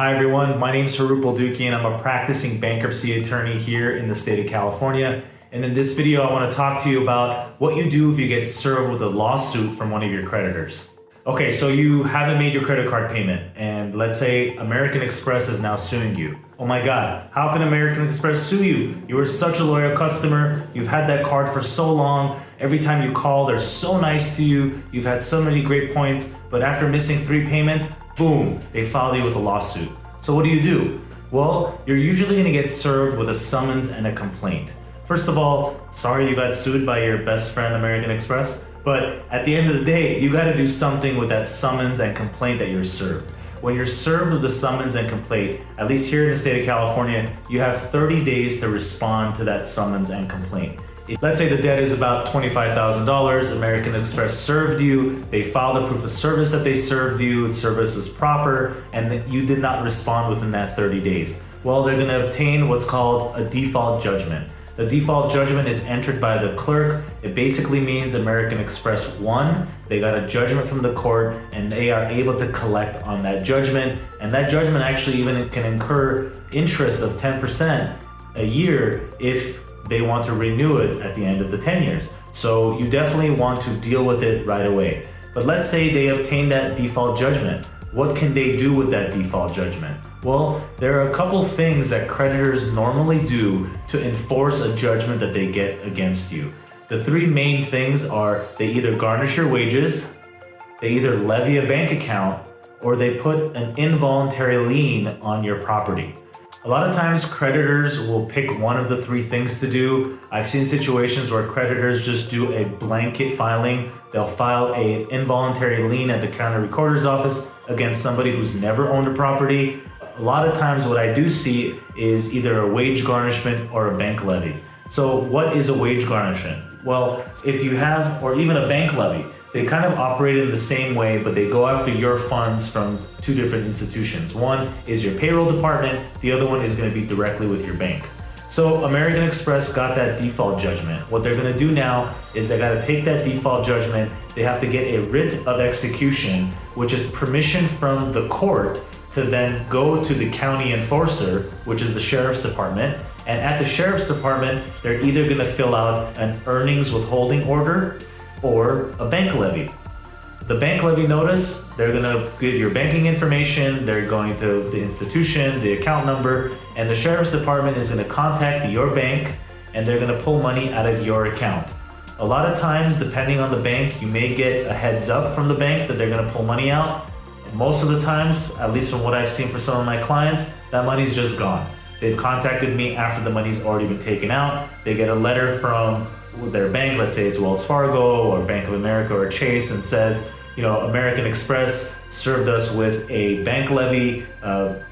Hi everyone, my name is Haroop Bolduki and I'm a practicing bankruptcy attorney here in the state of California. And in this video, I want to talk to you about what you do if you get served with a lawsuit from one of your creditors. Okay, so you haven't made your credit card payment and let's say American Express is now suing you. Oh my God, how can American Express sue you? You were such a loyal customer, you've had that card for so long, every time you call, they're so nice to you, you've had so many great points, but after missing 3 payments, boom, they filed you with a lawsuit. So what do? Well, you're usually gonna get served with a summons and a complaint. First of all, sorry you got sued by your best friend American Express, but at the end of the day, you gotta do something with that summons and complaint that you're served. When you're served with a summons and complaint, at least here in the state of California, you have 30 days to respond to that summons and complaint. Let's say the debt is about $25,000, American Express served you, they filed a proof of service that they served you, the service was proper, and you did not respond within that 30 days. Well, they're gonna obtain what's called a default judgment. The default judgment is entered by the clerk. It basically means American Express won, they got a judgment from the court, and they are able to collect on that judgment, and that judgment actually even can incur interest of 10% a year if they want to renew it at the end of the 10 years. So you definitely want to deal with it right away. But let's say they obtain that default judgment. What can they do with that default judgment? Well, there are a couple things that creditors normally do to enforce a judgment that they get against you. The 3 main things are they either garnish your wages, they either levy a bank account, or they put an involuntary lien on your property. A lot of times creditors will pick one of the 3 things to do. I've seen situations where creditors just do a blanket filing. They'll file an involuntary lien at the county recorder's office against somebody who's never owned a property. A lot of times what I do see is either a wage garnishment or a bank levy. So what is a wage garnishment? Well, if you have, or even a bank levy, they kind of operate in the same way, but they go after your funds from 2 different institutions. One is your payroll department, the other one is going to be directly with your bank. So American Express got that default judgment. What they're going to do now is they got to take that default judgment, they have to get a writ of execution, which is permission from the court to then go to the county enforcer, which is the sheriff's department. And at the sheriff's department, they're either going to fill out an earnings withholding order or a bank levy. The bank levy notice, they're gonna give your banking information, they're going to the institution, the account number, and the sheriff's department is gonna contact your bank and they're gonna pull money out of your account. A lot of times, depending on the bank, you may get a heads up from the bank that they're gonna pull money out. Most of the times, at least from what I've seen for some of my clients, that money's just gone. They've contacted me after the money's already been taken out. They get a letter from their bank, let's say it's Wells Fargo or Bank of America or Chase, and says, you know, American Express served us with a bank levy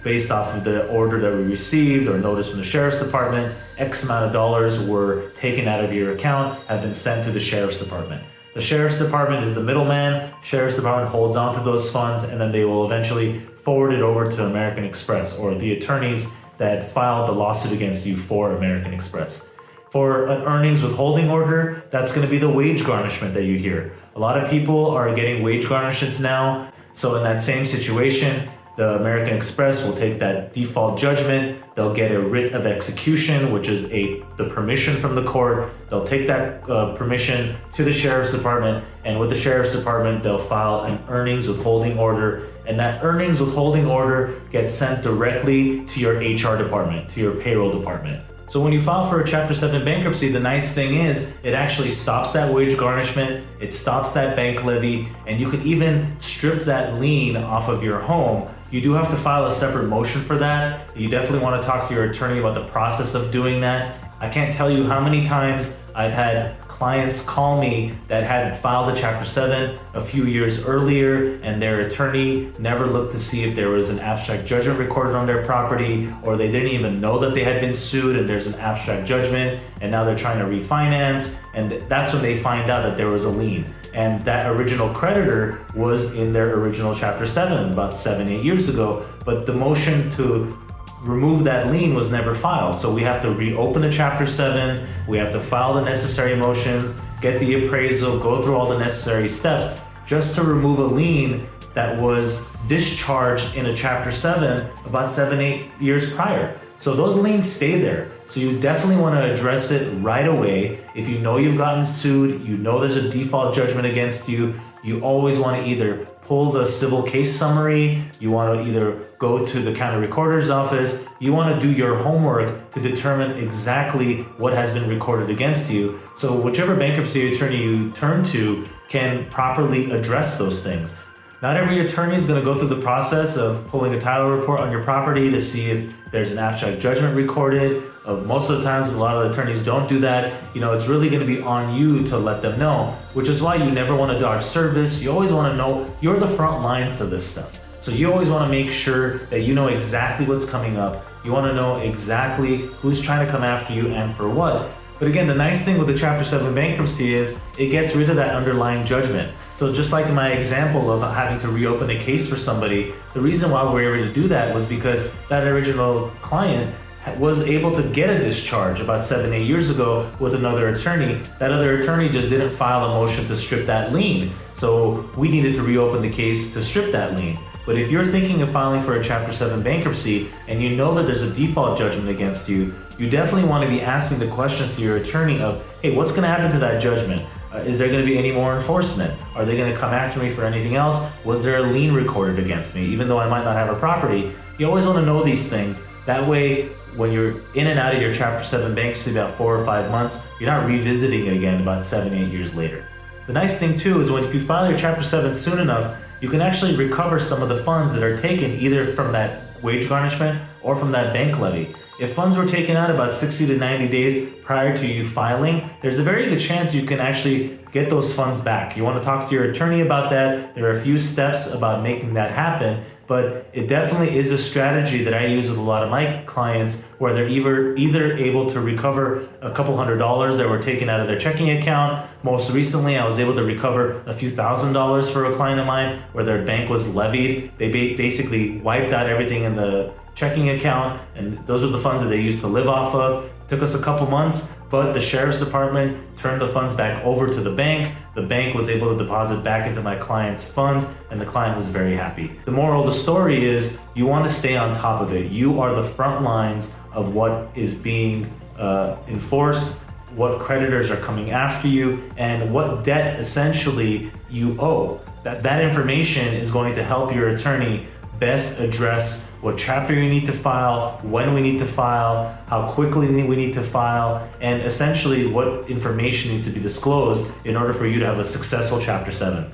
based off of the order that we received or notice from the sheriff's department. X amount of dollars were taken out of your account, have been sent to the sheriff's department. The sheriff's department is the middleman. Sheriff's department holds on to those funds and then they will eventually forward it over to American Express or the attorneys that filed the lawsuit against you for American Express. For an earnings withholding order, that's going to be the wage garnishment that you hear. A lot of people are getting wage garnishments now. So in that same situation, the American Express will take that default judgment. They'll get a writ of execution, which is the permission from the court. They'll take that permission to the sheriff's department, and with the sheriff's department, they'll file an earnings withholding order. And that earnings withholding order gets sent directly to your HR department, to your payroll department. So when you file for a Chapter 7 bankruptcy, the nice thing is it actually stops that wage garnishment, it stops that bank levy, and you can even strip that lien off of your home. You do have to file a separate motion for that. You definitely want to talk to your attorney about the process of doing that. I can't tell you how many times I've had clients call me that had filed a Chapter 7 a few years earlier and their attorney never looked to see if there was an abstract judgment recorded on their property, or they didn't even know that they had been sued and there's an abstract judgment and now they're trying to refinance, and that's when they find out that there was a lien. And that original creditor was in their original Chapter 7 about 7-8 years ago, but the motion to remove that lien was never filed. So we have to reopen the Chapter 7, we have to file the necessary motions, get the appraisal, go through all the necessary steps just to remove a lien that was discharged in a Chapter 7 about 7-8 years prior. So those liens stay there. So you definitely want to address it right away. If you know you've gotten sued, you know there's a default judgment against you, you always want to either pull the civil case summary, you want to either go to the county recorder's office, you want to do your homework to determine exactly what has been recorded against you. So whichever bankruptcy attorney you turn to can properly address those things. Not every attorney is going to go through the process of pulling a title report on your property to see if there's an abstract judgment recorded. Most of the times, a lot of attorneys don't do that. It's really going to be on you to let them know, which is why you never want to dodge service. You always want to know you're the front lines to this stuff. So you always want to make sure that you know exactly what's coming up. You want to know exactly who's trying to come after you and for what. But again, the nice thing with the Chapter 7 bankruptcy is it gets rid of that underlying judgment. So just like in my example of having to reopen a case for somebody, the reason why we were able to do that was because that original client was able to get a discharge about 7-8 years ago with another attorney. That other attorney just didn't file a motion to strip that lien. So we needed to reopen the case to strip that lien. But if you're thinking of filing for a Chapter 7 bankruptcy and you know that there's a default judgment against you, you definitely want to be asking the questions to your attorney of, hey, what's going to happen to that judgment? Is there going to be any more enforcement? Are they going to come after me for anything else? Was there a lien recorded against me? Even though I might not have a property, you always want to know these things. That way, when you're in and out of your Chapter 7 bankruptcy about 4 or 5 months, you're not revisiting it again about 7-8 years later. The nice thing too is if you file your Chapter 7 soon enough, you can actually recover some of the funds that are taken either from that wage garnishment or from that bank levy. If funds were taken out about 60 to 90 days prior to you filing, there's a very good chance you can actually get those funds back. You want to talk to your attorney about that. There are a few steps about making that happen, but it definitely is a strategy that I use with a lot of my clients where they're either able to recover a couple $100s that were taken out of their checking account. Most recently, I was able to recover a few $1,000s for a client of mine where their bank was levied. They basically wiped out everything in the checking account, and those are the funds that they used to live off of. Took us a couple months, but the sheriff's department turned the funds back over to the bank. The bank was able to deposit back into my client's funds, and the client was very happy. The moral of the story is you want to stay on top of it. You are the front lines of what is being enforced, what creditors are coming after you, and what debt essentially you owe. That information is going to help your attorney best address what chapter you need to file, when we need to file, how quickly we need to file, and essentially what information needs to be disclosed in order for you to have a successful Chapter 7.